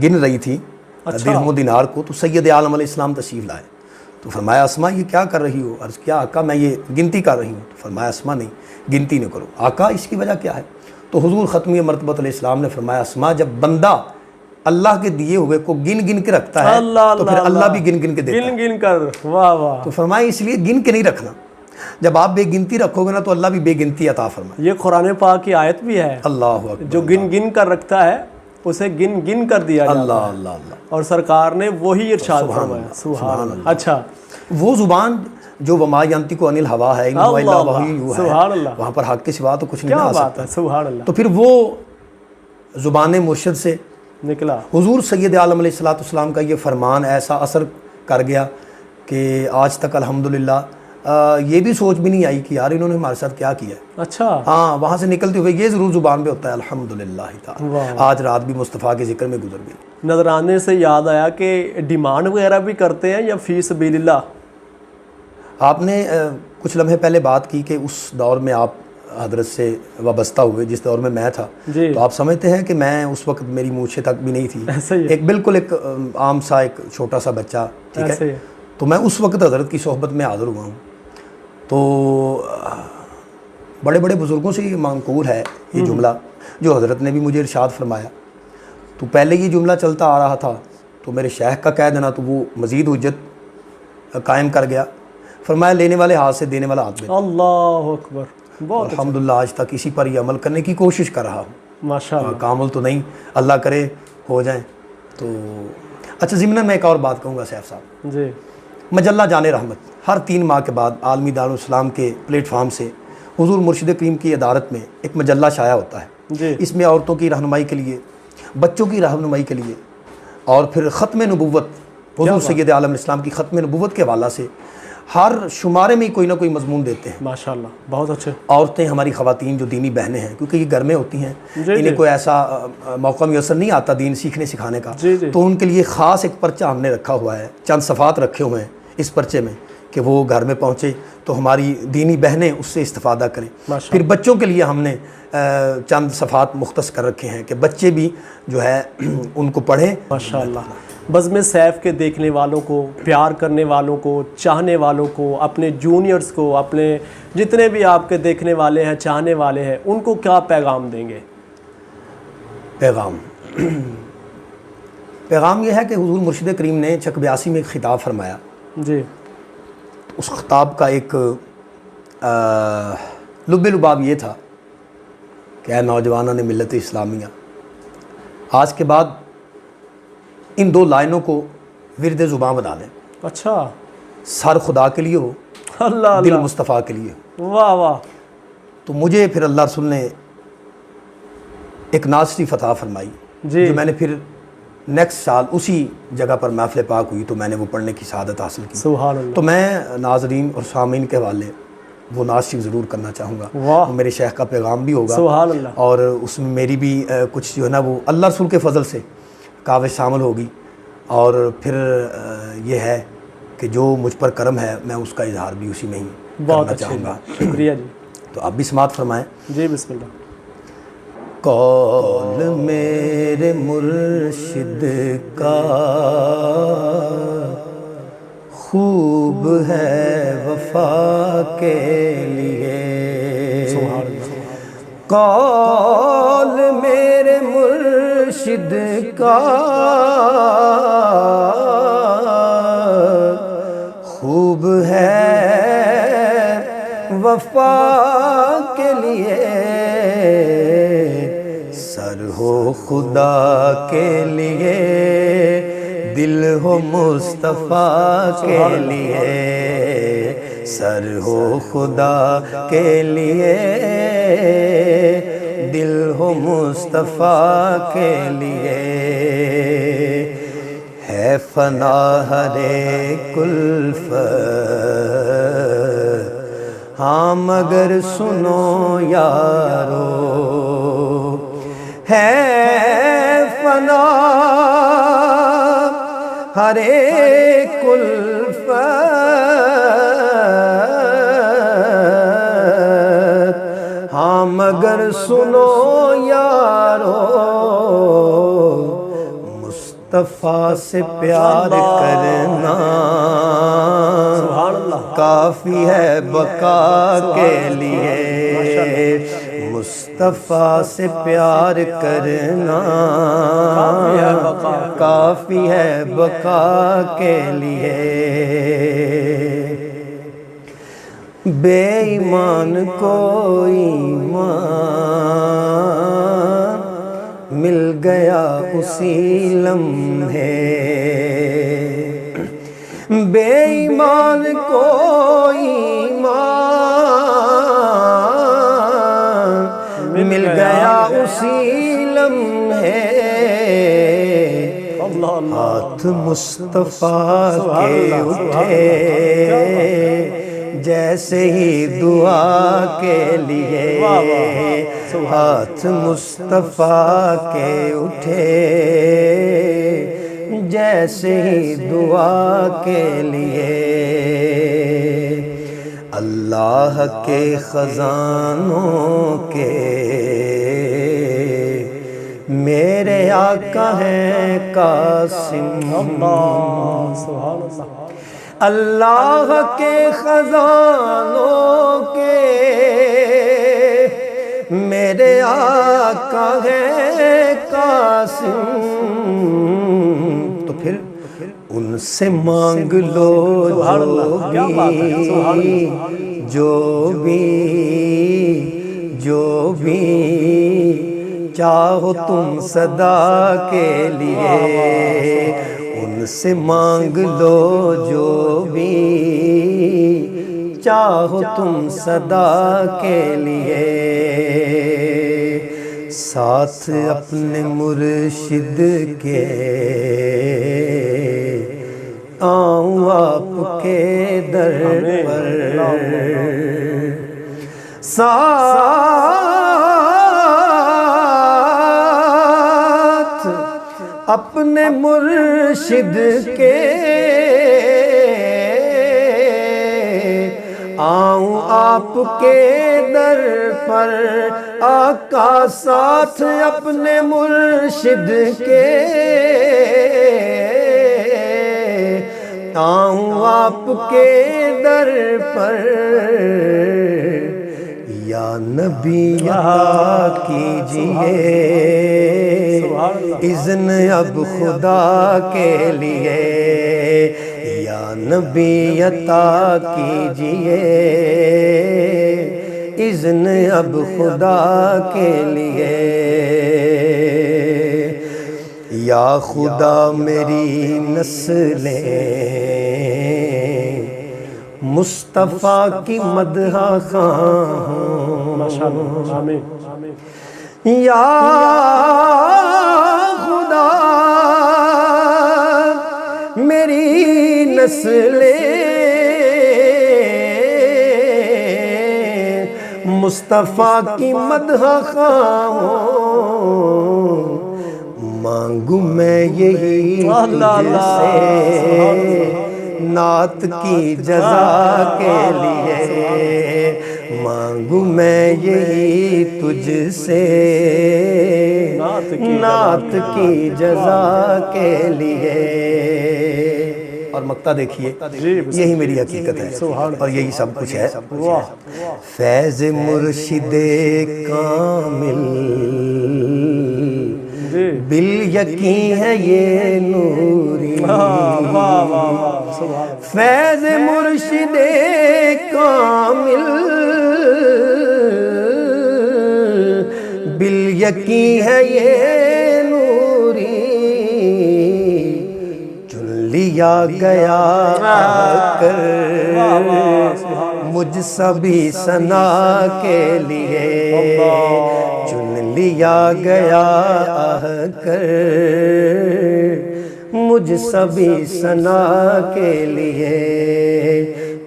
گن رہی تھی درہم و دینار کو، تو سید عالم علیہ السلام تشریف لائے، تو فرمایا اسماء یہ کیا کر رہی ہو؟ عرض کیا آقا میں یہ گنتی کر رہی ہوں۔ تو فرمایا اسماء نہیں گنتی نہ کرو۔ آقا اس کی وجہ کیا ہے؟ تو حضور ختمی مرتبۃ علیہ السلام نے فرمایا اسماء جب بندہ اللہ کے دیے ہوئے کو گن گن کے رکھتا ہے تو پھر اللہ بھی گن گن کے دیتا ہے، گن گن کر، واہ واہ۔ تو فرمایا اس لیے گن کے نہیں رکھنا، جب آپ بے گنتی رکھو گے نا تو اللہ بھی بے گنتی عطا فرمائے۔ یہ قرآن پاک کی آیت بھی ہے، اللہ اکبر، جو گن گن کر رکھتا ہے اسے گن گن کر دیا جاتا ہے، اللہ اللہ اللہ، اور سرکار نے وہی ارشاد فرمایا، سبحان اللہ۔ اچھا، وہ زبان جو وما ینطق عن الہویٰ ہے، ان هو الا وحی یوحی، سبحان اللہ، وہاں پر حق کے سوا تو کچھ نہیں کیا آ بات سکتا۔ ہے، سبحان اللہ، تو پھر وہ زبان مرشد سے نکلا۔ حضور سید عالم علیہ السلام کا یہ فرمان ایسا اثر کر گیا کہ آج تک الحمدللہ یہ بھی سوچ بھی نہیں آئی کہ یار انہوں نے ہمارے ساتھ کیا کیا ہے۔ اچھا، ہاں، وہاں سے نکلتے ہوئے یہ ضرور زبان پہ ہوتا ہے الحمدللہ تعالی، آج رات بھی مصطفیٰ کے ذکر میں گزر گئی۔ نذرانے سے یاد آیا کہ ڈیمانڈ وغیرہ بھی کرتے ہیں یا فی سبیل اللہ؟ آپ نے کچھ لمحے پہلے بات کی کہ اس دور میں آپ حضرت سے وابستہ ہوئے جس دور میں میں تھا، تو آپ سمجھتے ہیں کہ میں اس وقت میری مونچھیں تک بھی نہیں تھی، ایک بالکل ایک عام سا ایک چھوٹا سا بچہ، ٹھیک ہے، تو میں اس وقت حضرت کی صحبت میں حاضر ہوا ہوں۔ تو بڑے بڑے بزرگوں سے یہ منقول ہے یہ جملہ جو حضرت نے بھی مجھے ارشاد فرمایا۔ تو پہلے یہ جملہ چلتا آ رہا تھا تو میرے شیخ کا کہہ دینا تو وہ مزید حجت قائم کر گیا، فرمایا لینے والے ہاتھ سے دینے والا ہاتھ میں۔ اللہ اکبر، بہت الحمدللہ آج تک اسی پر یہ عمل کرنے کی کوشش کر رہا ہوں، ماشاءاللہ، کامل تو نہیں، اللہ کرے ہو جائیں۔ تو اچھا ضمن میں ایک اور بات کہوں گا سیف صاحب، جی، مجلہ جان رحمت ہر 3 ماہ کے بعد عالمی دارالاسلام کے پلیٹ فارم سے حضور مرشد کریم کی عدارت میں ایک مجلہ شائع ہوتا ہے جی، اس میں عورتوں کی رہنمائی کے لیے، بچوں کی رہنمائی کے لیے، اور پھر ختم نبوت حضور سید عالم الاسلام کی ختم نبوت کے حوالہ سے ہر شمارے میں کوئی نہ کوئی مضمون دیتے ہیں. ماشاءاللہ بہت اچھے. عورتیں ہماری خواتین جو دینی بہنیں ہیں کیونکہ یہ گھر میں ہوتی ہیں, انہیں کوئی ایسا موقع میسر نہیں آتا دین سیکھنے سکھانے کا, تو ان کے لیے خاص ایک پرچہ ہم نے رکھا ہوا ہے, چند صفحات رکھے ہوئے ہیں اس پرچے میں کہ وہ گھر میں پہنچے تو ہماری دینی بہنیں اس سے استفادہ کریں. پھر بچوں کے لیے ہم نے چند صفحات مختص کر رکھے ہیں کہ بچے بھی جو ہے ان کو پڑھیں. ماشاءاللہ. بزم سیف کے دیکھنے والوں کو, پیار کرنے والوں کو, چاہنے والوں کو, اپنے جونیئرز کو, اپنے جتنے بھی آپ کے دیکھنے والے ہیں, چاہنے والے ہیں, ان کو کیا پیغام دیں گے؟ پیغام یہ ہے کہ حضور مرشد کریم نے چک 82 میں ایک خطاب فرمایا. جی. اس خطاب کا ایک لب لباب یہ تھا کہ اے نوجوانان ملت اسلامیہ, آج کے بعد ان 2 لائنوں کو ورد زباں بنا لیں. اچھا. سر خدا کے لیے ہو, اللہ دل مصطفیٰ کے لیے ہو. واہ واہ. تو مجھے پھر اللہ رسول نے ایک نعت شریف عطا فرمائی جو میں نے پھر نیکسٹ سال اسی جگہ پر محفل پاک ہوئی تو میں نے وہ پڑھنے کی سعادت حاصل کی. سبحان اللہ. تو میں ناظرین اور سامعین کے حوالے وہ نعت شریف ضرور کرنا چاہوں گا. وہ میرے شیخ کا پیغام بھی ہوگا. سبحان اللہ. اور اس میں میری بھی کچھ جو ہے نا وہ اللہ رسول کے فضل سے کاوش شامل ہوگی. اور پھر یہ ہے کہ جو مجھ پر کرم ہے میں اس کا اظہار بھی اسی میں ہی کرنا چاہوں گا. شکریہ جی. تو آپ بھی سماعت فرمائیں. جی بسم اللہ. قول میرے مرشد کا خوب ہے وفا کے لیے. قول میرے مرشد کا خوب ہے وفا کے لیے, سر ہو خدا کے لیے, دل ہو مصطفیٰ کے لیے. سر ہو خدا کے لیے, دل ہو مصطفیٰ کے لیے. ہے فنا ہر ایک الفت, ہاں مگر سنو یارو. ہے فنا ہر ایک الفت, ہاں مگر سنو یارو. مصطفیٰ سے پیار کرنا کافی ہے بقا کے لیے. مصطفیٰ سے پیار کرنا کافی ہے بقا کے لیے. بے ایمان کو ایمان مل گیا اسی لمحے. بے ایمان کو ایمان مل گیا اسی لمحے. ہاتھ مصطفیٰ کے اٹھے جیسے ہی دعا کے لیے. ہاتھ مصطفیٰ کے اٹھے جیسے ہی دعا کے لیے. اللہ کے خزانوں کے میرے آقا ہیں قاسم. اللہ کے خزانوں کے میرے آقا ہیں قاسم. تو پھر ان سے مانگ لو جو بھی چاہو تم صدا کے لیے. ان سے مانگ لو جو بھی چاہو تم صدا کے لیے. ساتھ اپنے مرشد کے آؤں آپ کے در پر، ساتھ اپنے مرشد کے آؤں آپ کے در پر، آقا ساتھ اپنے مرشد کے آؤں آپ کے در پر، یا نبی عطا کیجئے اذن اب خدا کے لیے، یا نبی عطا کیجئے اذن اب خدا کے لیے، یا خدا میری نسلیں مصطفیٰ کی مدح خواہاں، یا خدا میری نسلیں مصطفیٰ کی مدح خواہاں، مانگوں میں یہی تجھ سے نعت کی جزا کے لیے، مانگوں میں یہی تجھ سے نعت کی جزا کے لیے۔ اور مقطع دیکھیے، یہی میری حقیقت ہے اور یہی سب کچھ ہے۔ فیض مرشد کامل بالیقین ہے یہ نوری، فیض مرشد کامل بالیقین ہے یہ نوری، چن لیا گیا کر مجھ سبھی ثنا کے لیے، چن لیا گیا کر مجھ سبھی ثنا کے لیے،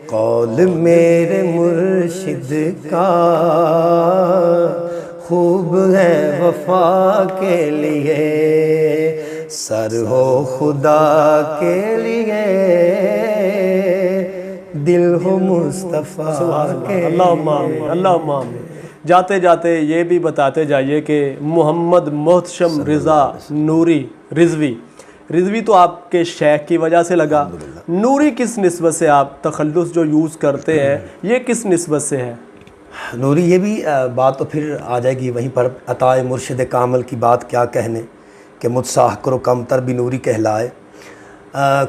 قول میرے مرشد کا خوب ہے وفا کے لیے، سر ہو خدا کے لیے دل ہو مصطفیٰ کے لیے۔ اللہم آمین، اللہم آمین۔ جاتے جاتے یہ بھی بتاتے جائیے کہ محمد محتشم رضا نوری رضوی تو آپ کے شیخ کی وجہ سے لگا، نوری کس نسبت سے آپ تخلص جو یوز کرتے ہیں یہ کس نسبت سے ہے؟ نوری، یہ بھی بات تو پھر آ جائے گی وہیں پر، عطا مرشد کامل کی بات کیا کہنے کہ مجھ سا حقر و کم تر بھی نوری کہلائے۔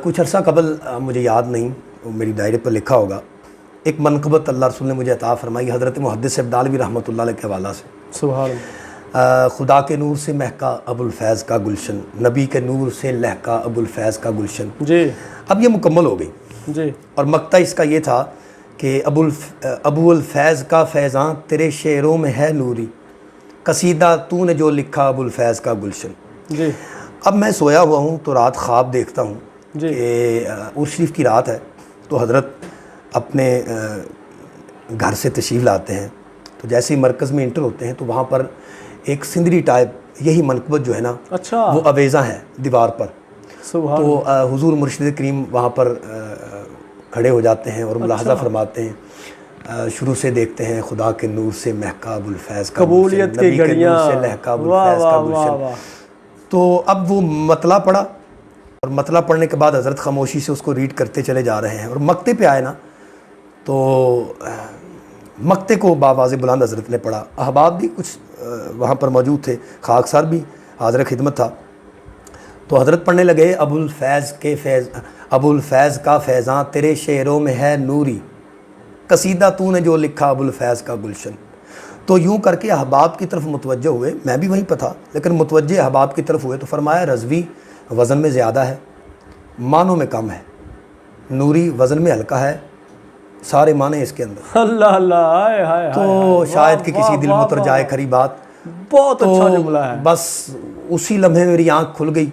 کچھ عرصہ قبل، مجھے یاد نہیں، میری ڈائری پر لکھا ہوگا، ایک منقبت اللہ رسول نے مجھے عطا فرمائی حضرت محدث عبدالوی رحمۃ اللہ علیہ کے حوالہ سے۔ سبحان اللہ۔ خدا کے نور سے مہکا ابو الفیض کا گلشن، نبی کے نور سے لہکا ابو الفیض کا گلشن۔ جی، اب یہ مکمل ہو گئی جی، اور مقطع اس کا یہ تھا کہ ابو الفیض کا فیضاں تیرے شعروں میں ہے نوری، قصیدہ تو نے جو لکھا ابو الفیض کا گلشن۔ جی، اب میں سویا ہوا ہوں تو رات خواب دیکھتا ہوں جی، کہ عرس شریف کی رات ہے، تو حضرت اپنے گھر سے تشریف لاتے ہیں، تو جیسے ہی مرکز میں انٹر ہوتے ہیں تو وہاں پر ایک سندری ٹائپ یہی منقبت جو ہے نا، اچھا، وہ اویزہ ہے دیوار پر، سبحان تو حضور مرشد کریم وہاں پر کھڑے ہو جاتے ہیں اور ملاحظہ فرماتے ہیں، شروع سے دیکھتے ہیں خدا کے نور سے مہکا ابو الفیض کا قبولیت گلشن، نبی کے نور سے لہکا ابو الفیض کا گلشن۔ تو اب وہ مطلع پڑھا اور مطلع پڑھنے کے بعد حضرت خاموشی سے اس کو ریڈ کرتے چلے جا رہے ہیں، اور مقطع پہ آئے نا تو مقطع کو باواضح بلند حضرت نے پڑھا، احباب بھی کچھ وہاں پر موجود تھے، خاکسار بھی حاضر خدمت تھا، تو حضرت پڑھنے لگے ابو الفیض کا فیضاں تیرے شعروں میں ہے نوری، قصیدہ تو نے جو لکھا ابو الفیض کا گلشن۔ تو یوں کر کے احباب کی طرف متوجہ ہوئے، میں بھی وہیں پہ تھا لیکن متوجہ احباب کی طرف ہوئے تو فرمایا رضوی وزن میں زیادہ ہے، معنوں میں کم ہے، نوری وزن میں ہلکا ہے، سارے معنی اس کے اندر۔ اللہ اللہ، ہائے ہائے، تو شاید کہ کسی دل میں اتر جائے کھری بات، بہت اچھا جملہ ہے۔ بس اسی لمحے میری آنکھ کھل گئی